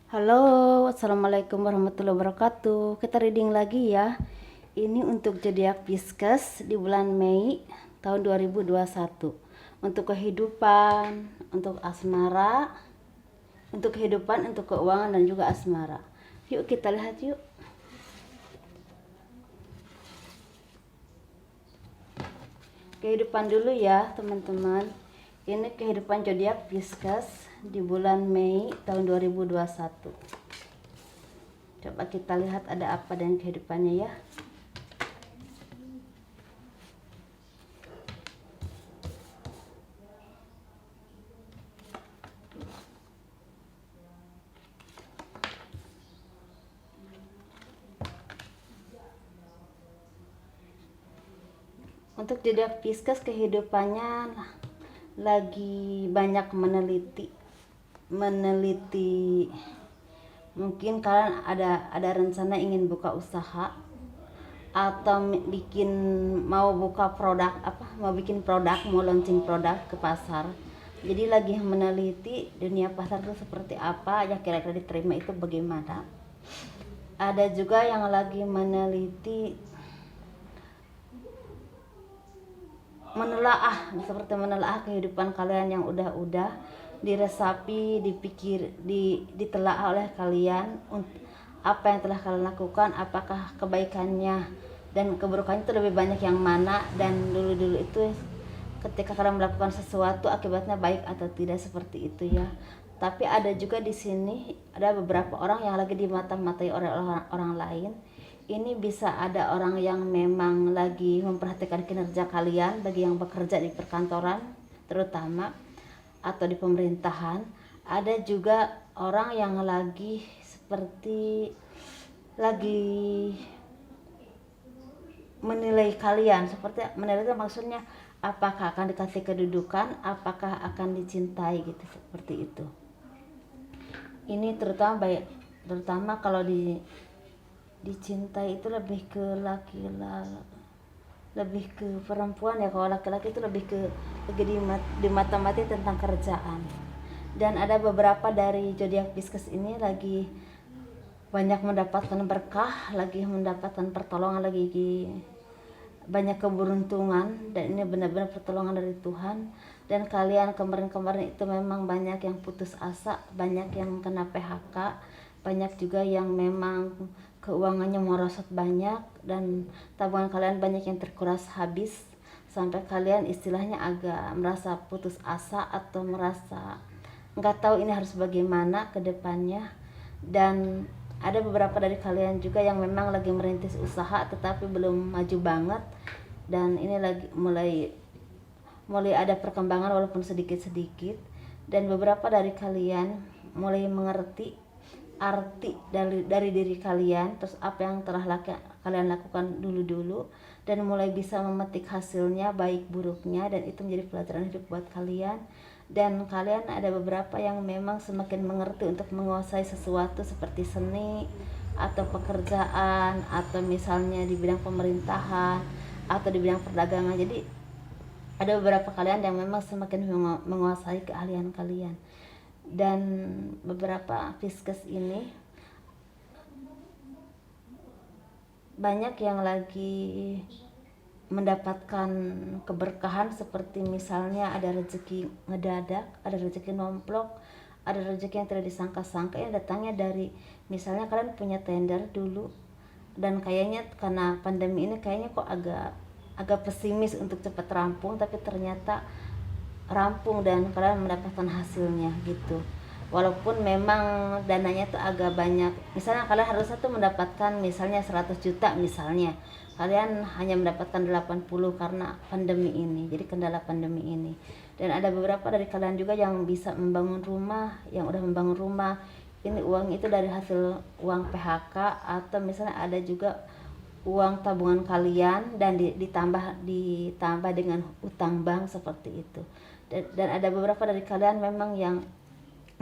Halo, assalamualaikum warahmatullahi wabarakatuh. Kita reading lagi ya. Ini untuk zodiak Pisces di bulan Mei tahun 2021. Untuk kehidupan, untuk asmara, untuk kehidupan, untuk keuangan dan juga asmara. Yuk kita lihat yuk. Kehidupan dulu ya teman-teman. Ini kehidupan zodiak Pisces di bulan Mei tahun 2021. Coba kita lihat ada apa dengan kehidupannya ya. Untuk zodiak Pisces kehidupannya lagi banyak meneliti mungkin kalian ada rencana ingin buka usaha atau mau buka produk mau bikin produk, mau launching produk ke pasar. Jadi lagi meneliti dunia pasar itu seperti apa, ya kira-kira diterima itu bagaimana. Ada juga yang lagi menelaah kehidupan kalian yang udah diresapi, ditelaah oleh kalian apa yang telah kalian lakukan, apakah kebaikannya dan keburukannya itu lebih banyak yang mana, dan dulu itu ketika kalian melakukan sesuatu akibatnya baik atau tidak, seperti itu ya. Tapi ada juga di sini ada beberapa orang yang lagi dimata-matai oleh orang lain. Ini bisa ada orang yang memang lagi memperhatikan kinerja kalian bagi yang bekerja di perkantoran terutama atau di pemerintahan. Ada juga orang yang lagi menilai kalian, seperti menilai itu maksudnya apakah akan dikasih kedudukan, apakah akan dicintai gitu, seperti itu. Ini terutama kalau dicintai itu lebih ke lebih ke perempuan ya. Kalau laki-laki itu lebih ke di mata-mati tentang kerjaan. Dan ada beberapa dari zodiak Pisces ini lagi banyak mendapatkan berkah, lagi mendapatkan pertolongan, lagi banyak keberuntungan, dan ini benar-benar pertolongan dari Tuhan. Dan kalian kemarin-kemarin itu memang banyak yang putus asa, banyak yang kena PHK, banyak juga yang memang keuangannya merosot banyak, dan tabungan kalian banyak yang terkuras habis, sampai kalian istilahnya agak merasa putus asa atau merasa nggak tahu ini harus bagaimana ke depannya. Dan ada beberapa dari kalian juga yang memang lagi merintis usaha tetapi belum maju banget, dan ini lagi mulai ada perkembangan walaupun sedikit-sedikit. Dan beberapa dari kalian mulai mengerti arti dari diri kalian, terus apa yang telah kalian lakukan dulu, dan mulai bisa memetik hasilnya baik buruknya, dan itu menjadi pelajaran hidup buat kalian. Dan kalian ada beberapa yang memang semakin mengerti untuk menguasai sesuatu seperti seni atau pekerjaan, atau misalnya di bidang pemerintahan atau di bidang perdagangan. Jadi ada beberapa kalian yang memang semakin menguasai keahlian kalian. Dan beberapa Pisces ini banyak yang lagi mendapatkan keberkahan, seperti misalnya ada rezeki ngedadak, ada rezeki nomplok, ada rezeki yang tidak disangka-sangka yang datangnya dari misalnya kalian punya tender dulu, dan kayaknya karena pandemi ini kayaknya kok agak pesimis untuk cepat rampung, tapi ternyata rampung dan kalian mendapatkan hasilnya gitu. Walaupun memang dananya tuh agak banyak, misalnya kalian harusnya tuh mendapatkan misalnya 100 juta, misalnya kalian hanya mendapatkan 80 karena pandemi ini, jadi kendala pandemi ini. Dan ada beberapa dari kalian juga yang bisa membangun rumah, yang udah membangun rumah, ini uang itu dari hasil uang PHK, atau misalnya ada juga uang tabungan kalian dan ditambah dengan utang bank, seperti itu. Dan ada beberapa dari kalian memang yang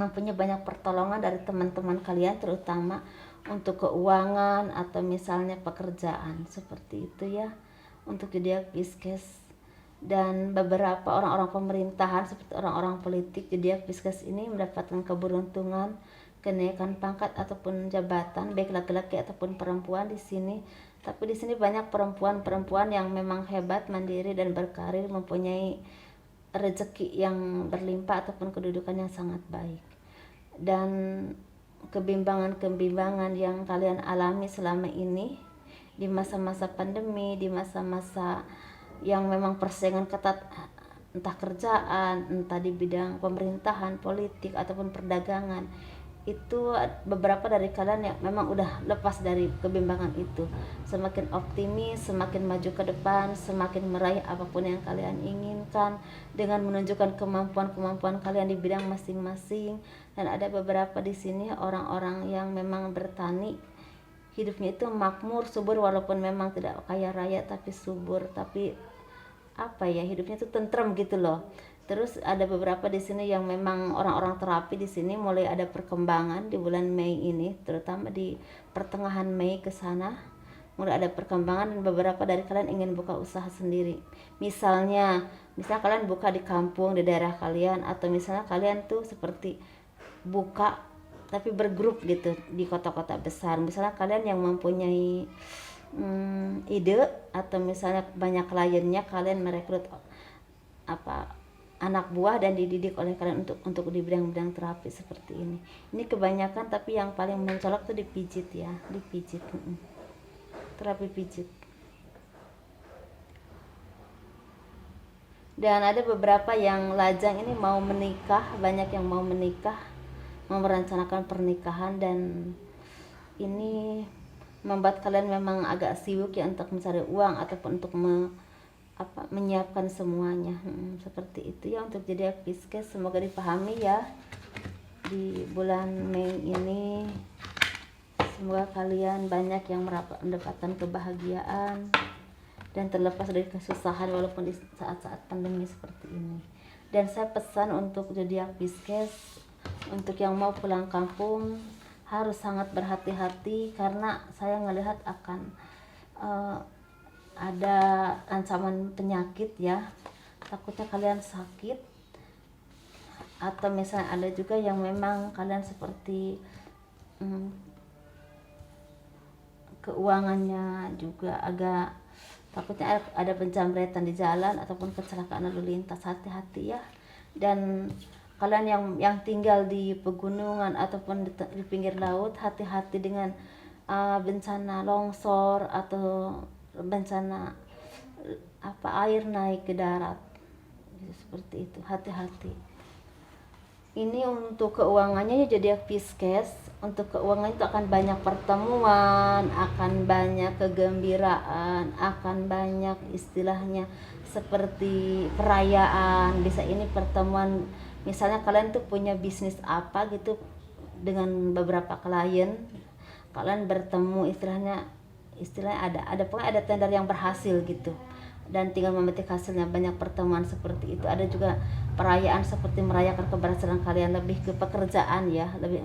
mempunyai banyak pertolongan dari teman-teman kalian, terutama untuk keuangan atau misalnya pekerjaan, seperti itu ya untuk zodiak Pisces. Dan beberapa orang-orang pemerintahan seperti orang-orang politik, zodiak Pisces ini mendapatkan keberuntungan kenaikan pangkat ataupun jabatan, baik laki-laki ataupun perempuan di sini. Tapi di sini banyak perempuan-perempuan yang memang hebat, mandiri dan berkarir, mempunyai rezeki yang berlimpah ataupun kedudukan yang sangat baik. Dan kebimbangan-kebimbangan yang kalian alami selama ini di masa-masa pandemi, di masa-masa yang memang persaingan ketat, entah kerjaan, entah di bidang pemerintahan, politik ataupun perdagangan, itu beberapa dari kalian yang memang udah lepas dari kebimbangan itu, semakin optimis, semakin maju ke depan, semakin meraih apapun yang kalian inginkan dengan menunjukkan kemampuan-kemampuan kalian di bidang masing-masing. Dan ada beberapa di sini orang-orang yang memang bertani, hidupnya itu makmur, subur, walaupun memang tidak kaya raya tapi subur, tapi hidupnya itu tentrem gitu loh. Terus ada beberapa di sini yang memang orang-orang terapi di sini mulai ada perkembangan di bulan Mei ini, terutama di pertengahan Mei ke sana mulai ada perkembangan, dan beberapa dari kalian ingin buka usaha sendiri. Misalnya kalian buka di kampung, di daerah kalian, atau misalnya kalian tuh seperti buka tapi bergrup gitu di kota-kota besar. Misalnya kalian yang mempunyai ide, atau misalnya banyak kliennya, kalian merekrut anak buah dan dididik oleh kalian untuk di bidang-bidang terapi seperti ini. Ini kebanyakan, tapi yang paling mencolok tuh dipijit ya, dipijit, terapi pijit. Dan ada beberapa yang lajang ini mau menikah, banyak yang mau menikah, mau merencanakan pernikahan, dan ini membuat kalian memang agak sibuk ya untuk mencari uang ataupun untuk menyiapkan semuanya. Seperti itu ya untuk zodiak Pisces. Semoga dipahami ya di bulan Mei ini. Semoga kalian banyak yang mendapatkan kebahagiaan dan terlepas dari kesusahan walaupun di saat-saat pandemi seperti ini. Dan saya pesan untuk zodiak Pisces, untuk yang mau pulang kampung harus sangat berhati-hati, karena saya melihat akan ada ancaman penyakit ya, takutnya kalian sakit, atau misalnya ada juga yang memang kalian seperti keuangannya juga agak, takutnya ada penjamretan di jalan ataupun kecelakaan lalu lintas. Hati-hati ya. Dan kalian yang tinggal di pegunungan ataupun di pinggir laut, hati-hati dengan bencana longsor atau bencana air naik ke darat seperti itu. Hati-hati. Ini untuk keuangannya ya zodiak Pisces. Untuk keuangan itu akan banyak pertemuan, akan banyak kegembiraan, akan banyak istilahnya seperti perayaan. Bisa ini pertemuan, misalnya kalian tuh punya bisnis apa gitu dengan beberapa klien, kalian bertemu, istilahnya ada pokoknya ada tender yang berhasil gitu, dan tinggal memetik hasilnya. Banyak pertemuan seperti itu. Ada juga perayaan seperti merayakan keberhasilan kalian, lebih ke pekerjaan ya, lebih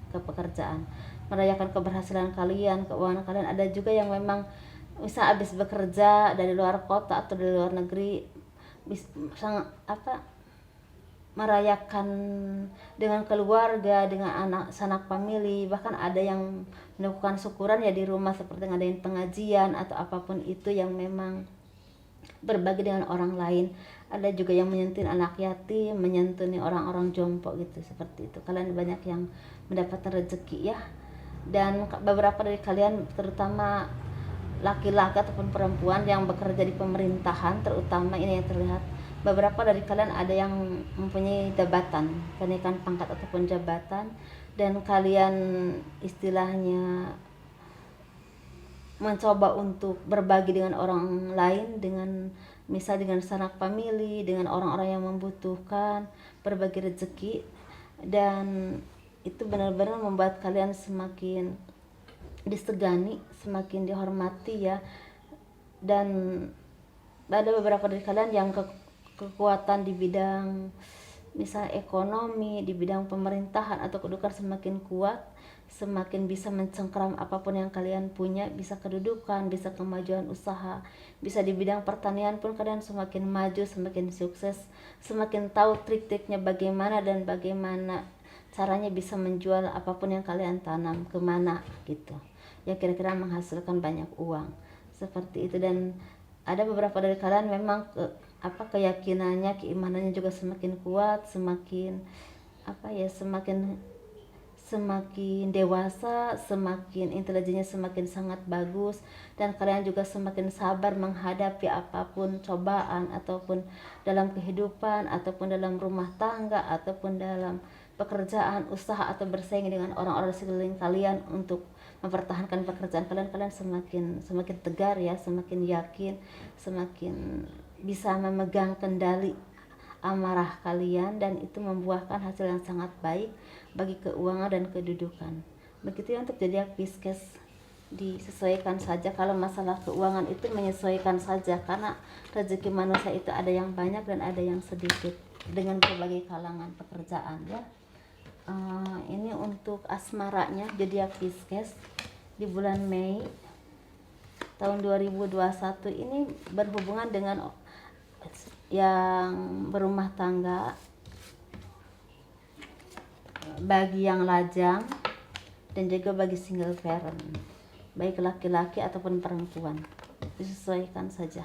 ke pekerjaan, merayakan keberhasilan kalian, keuangan kalian. Ada juga yang memang bisa habis bekerja dari luar kota atau dari luar negeri, merayakan dengan keluarga, dengan anak sanak famili. Bahkan ada yang melakukan syukuran ya di rumah, seperti ngadain pengajian atau apapun itu yang memang berbagi dengan orang lain. Ada juga yang menyentuh anak yatim, menyentuni orang-orang jompo gitu, seperti itu. Kalian banyak yang mendapatkan rezeki ya. Dan beberapa dari kalian, terutama laki-laki ataupun perempuan yang bekerja di pemerintahan, terutama ini yang terlihat, beberapa dari kalian ada yang mempunyai jabatan, kenaikan pangkat ataupun jabatan, dan kalian istilahnya mencoba untuk berbagi dengan orang lain, dengan misal dengan sanak famili, dengan orang-orang yang membutuhkan, berbagi rezeki. Dan itu benar-benar membuat kalian semakin disegani, semakin dihormati ya. Dan ada beberapa dari kalian yang kekuatan di bidang misal ekonomi, di bidang pemerintahan atau kedudukan semakin kuat, semakin bisa mencengkeram apapun yang kalian punya, bisa kedudukan, bisa kemajuan usaha, bisa di bidang pertanian pun kalian semakin maju, semakin sukses, semakin tahu trik-triknya bagaimana dan bagaimana caranya bisa menjual apapun yang kalian tanam kemana gitu, ya kira-kira menghasilkan banyak uang seperti itu. Dan ada beberapa dari kalian memang keyakinannya, keimanannya juga semakin kuat, semakin semakin dewasa, semakin intelijennya semakin sangat bagus, dan kalian juga semakin sabar menghadapi apapun cobaan ataupun dalam kehidupan ataupun dalam rumah tangga ataupun dalam pekerjaan, usaha atau bersaing dengan orang-orang di sekeliling kalian untuk mempertahankan pekerjaan kalian. Kalian semakin tegar ya, semakin yakin, semakin bisa memegang kendali amarah kalian, dan itu membuahkan hasil yang sangat baik bagi keuangan dan kedudukan. Begitu ya untuk zodiak Pisces, disesuaikan saja. Kalau masalah keuangan itu menyesuaikan saja, karena rezeki manusia itu ada yang banyak dan ada yang sedikit dengan berbagai kalangan pekerjaan ya. Ini untuk asmaranya zodiak Pisces di bulan Mei tahun 2021 ini berhubungan dengan yang berumah tangga, bagi yang lajang, dan juga bagi single parent, baik laki-laki ataupun perempuan, disesuaikan saja.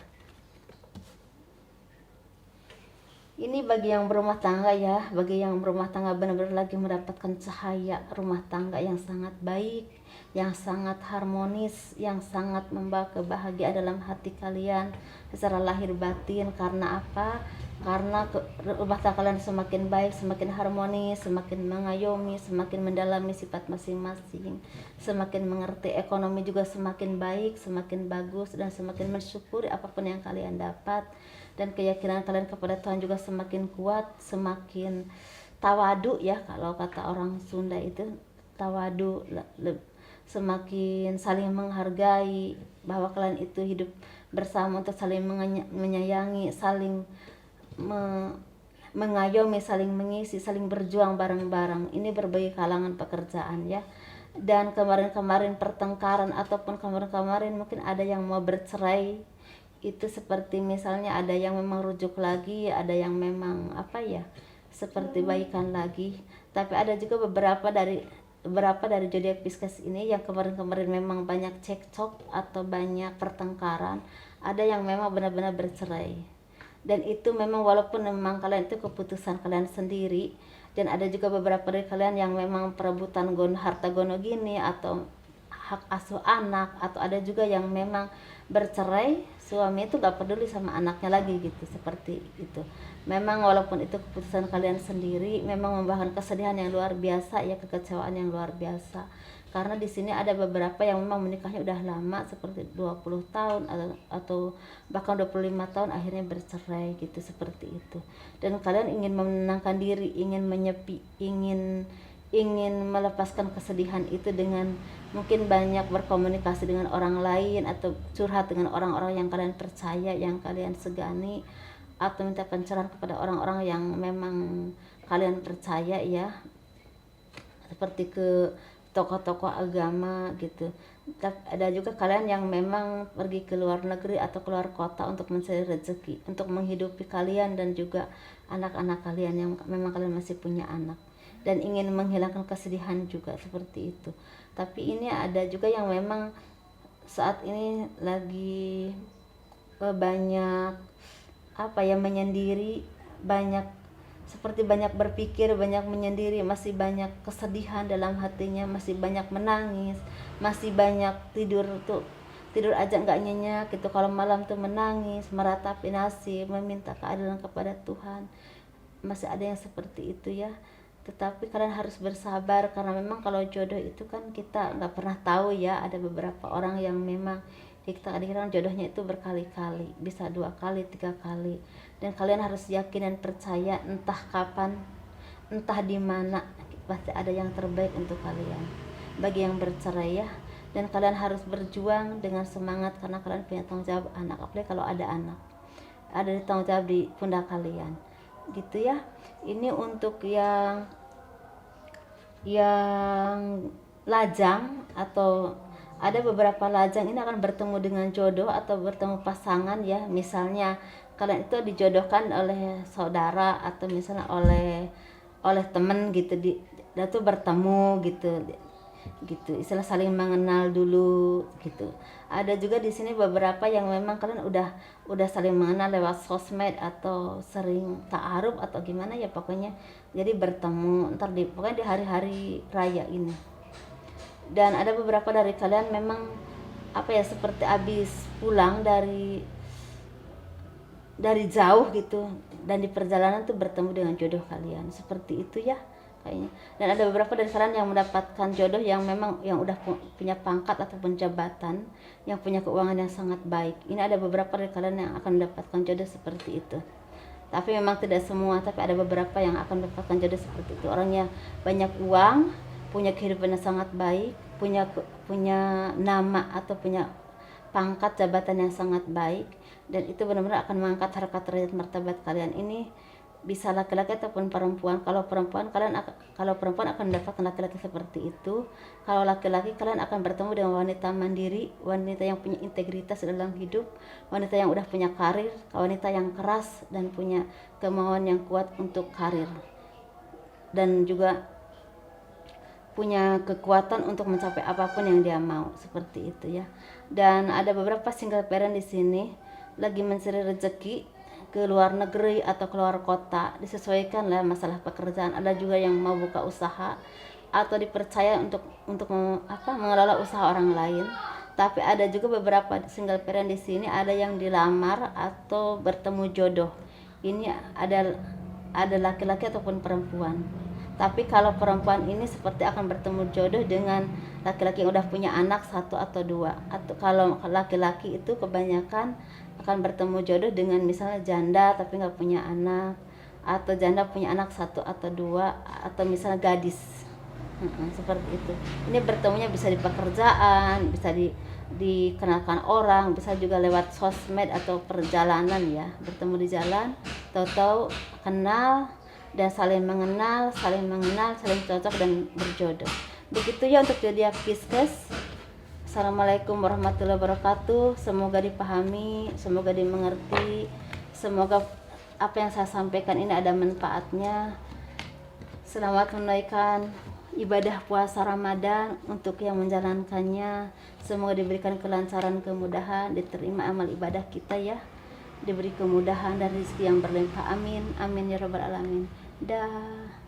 Ini bagi yang berumah tangga ya, bagi yang berumah tangga benar-benar lagi mendapatkan cahaya rumah tangga yang sangat baik, yang sangat harmonis, yang sangat membawa kebahagiaan dalam hati kalian secara lahir batin. Karena apa? Karena rumah tangga kalian semakin baik, semakin harmonis, semakin mengayomi, semakin mendalami sifat masing-masing, semakin mengerti, ekonomi juga semakin baik, semakin bagus, dan semakin mensyukuri apapun yang kalian dapat. Dan keyakinan kalian kepada Tuhan juga semakin kuat, semakin tawadu ya, kalau kata orang Sunda itu tawadu, semakin saling menghargai, bahwa kalian itu hidup bersama untuk saling menyayangi, saling mengayomi, saling mengisi, saling berjuang bareng-barang. Ini berbagai kalangan pekerjaan ya. Dan kemarin-kemarin pertengkaran ataupun kemarin-kemarin mungkin ada yang mau bercerai, itu seperti misalnya ada yang memang rujuk lagi, ada yang memang seperti baikan lagi. Tapi ada juga beberapa dari zodiak Pisces ini yang kemarin-kemarin memang banyak cekcok atau banyak pertengkaran, ada yang memang benar-benar bercerai. Dan itu memang walaupun memang kalian itu keputusan kalian sendiri, dan ada juga beberapa dari kalian yang memang perebutan harta gono gini atau hak asuh anak, atau ada juga yang memang bercerai, suami itu gak peduli sama anaknya lagi gitu, seperti itu. Memang walaupun itu keputusan kalian sendiri, memang membawakan kesedihan yang luar biasa ya, kekecewaan yang luar biasa. Karena di sini ada beberapa yang memang menikahnya udah lama, seperti 20 tahun atau bahkan 25 tahun, akhirnya bercerai gitu, seperti itu. Dan kalian ingin menenangkan diri, ingin menyepi, ingin melepaskan kesedihan itu dengan mungkin banyak berkomunikasi dengan orang lain, atau curhat dengan orang-orang yang kalian percaya, yang kalian segani, atau minta pencerahan kepada orang-orang yang memang kalian percaya ya, seperti ke tokoh-tokoh agama gitu. Ada juga kalian yang memang pergi ke luar negeri atau keluar kota untuk mencari rezeki, untuk menghidupi kalian dan juga anak-anak kalian yang memang kalian masih punya anak, dan ingin menghilangkan kesedihan juga, seperti itu. Tapi ini ada juga yang memang saat ini lagi banyak menyendiri, banyak berpikir, banyak menyendiri, masih banyak kesedihan dalam hatinya, masih banyak menangis, masih banyak tidur aja nggak nyenyak gitu, kalau malam tuh menangis, meratapi nasib, meminta keadilan kepada Tuhan. Masih ada yang seperti itu ya. Tetapi kalian harus bersabar, karena memang kalau jodoh itu kan kita nggak pernah tahu ya. Ada beberapa orang yang memang kita kadang-kadang jodohnya itu berkali-kali, bisa 2 kali, 3 kali. Dan kalian harus yakin dan percaya, entah kapan, entah di mana, pasti ada yang terbaik untuk kalian. Bagi yang bercerai ya, dan kalian harus berjuang dengan semangat, karena kalian punya tanggung jawab anak, apalagi kalau ada anak, ada tanggung jawab di pundak kalian gitu ya. Ini untuk yang lajang, atau ada beberapa lajang ini akan bertemu dengan jodoh atau bertemu pasangan ya. Misalnya kalian itu dijodohkan oleh saudara, atau misalnya oleh teman gitu, dan tuh bertemu gitu istilah saling mengenal dulu gitu. Ada juga di sini beberapa yang memang kalian udah saling mengenal lewat sosmed atau sering ta'aruf atau gimana ya pokoknya, jadi bertemu ntar pokoknya di hari-hari raya ini. Dan ada beberapa dari kalian memang apa ya, seperti habis pulang dari jauh gitu, dan di perjalanan tuh bertemu dengan jodoh kalian, seperti itu ya kayaknya. Dan ada beberapa dari kalian yang mendapatkan jodoh yang memang yang udah punya pangkat ataupun jabatan, yang punya keuangan yang sangat baik. Ini ada beberapa dari kalian yang akan mendapatkan jodoh seperti itu. Tapi memang tidak semua, tapi ada beberapa yang akan mendapatkan jodoh seperti itu. Orangnya banyak uang, punya kehidupan yang sangat baik, punya nama atau punya pangkat jabatan yang sangat baik, dan itu benar-benar akan mengangkat harkat derajat martabat kalian. Ini bisa laki-laki ataupun perempuan. Kalau perempuan akan mendapatkan laki-laki seperti itu. Kalau laki-laki kalian akan bertemu dengan wanita mandiri, wanita yang punya integritas dalam hidup, wanita yang udah punya karir, wanita yang keras dan punya kemauan yang kuat untuk karir, dan juga punya kekuatan untuk mencapai apapun yang dia mau, seperti itu ya. Dan ada beberapa single parent di sini lagi mencari rezeki ke luar negeri atau keluar kota, disesuaikan lah masalah pekerjaan. Ada juga yang mau buka usaha atau dipercaya untuk mengelola usaha orang lain. Tapi ada juga beberapa single parent di sini, ada yang dilamar atau bertemu jodoh. Ini ada laki-laki ataupun perempuan. Tapi kalau perempuan ini seperti akan bertemu jodoh dengan laki-laki yang udah punya anak 1 atau 2. Atau kalau laki-laki itu kebanyakan akan bertemu jodoh dengan misalnya janda tapi nggak punya anak, atau janda punya anak 1 atau 2, atau misalnya gadis. Seperti itu. Ini bertemunya bisa di pekerjaan, bisa dikenalkan orang, bisa juga lewat sosmed atau perjalanan ya. Bertemu di jalan, tahu-tahu kenal dan saling mengenal, saling cocok dan berjodoh. Begitu ya untuk zodiak Pisces. Assalamualaikum warahmatullahi wabarakatuh. Semoga dipahami, semoga dimengerti, semoga apa yang saya sampaikan ini ada manfaatnya. Selamat menunaikan ibadah puasa Ramadan untuk yang menjalankannya. Semoga diberikan kelancaran, kemudahan, diterima amal ibadah kita ya, diberi kemudahan dan rezeki yang berlimpah. Amin amin ya rabbal alamin. Dah.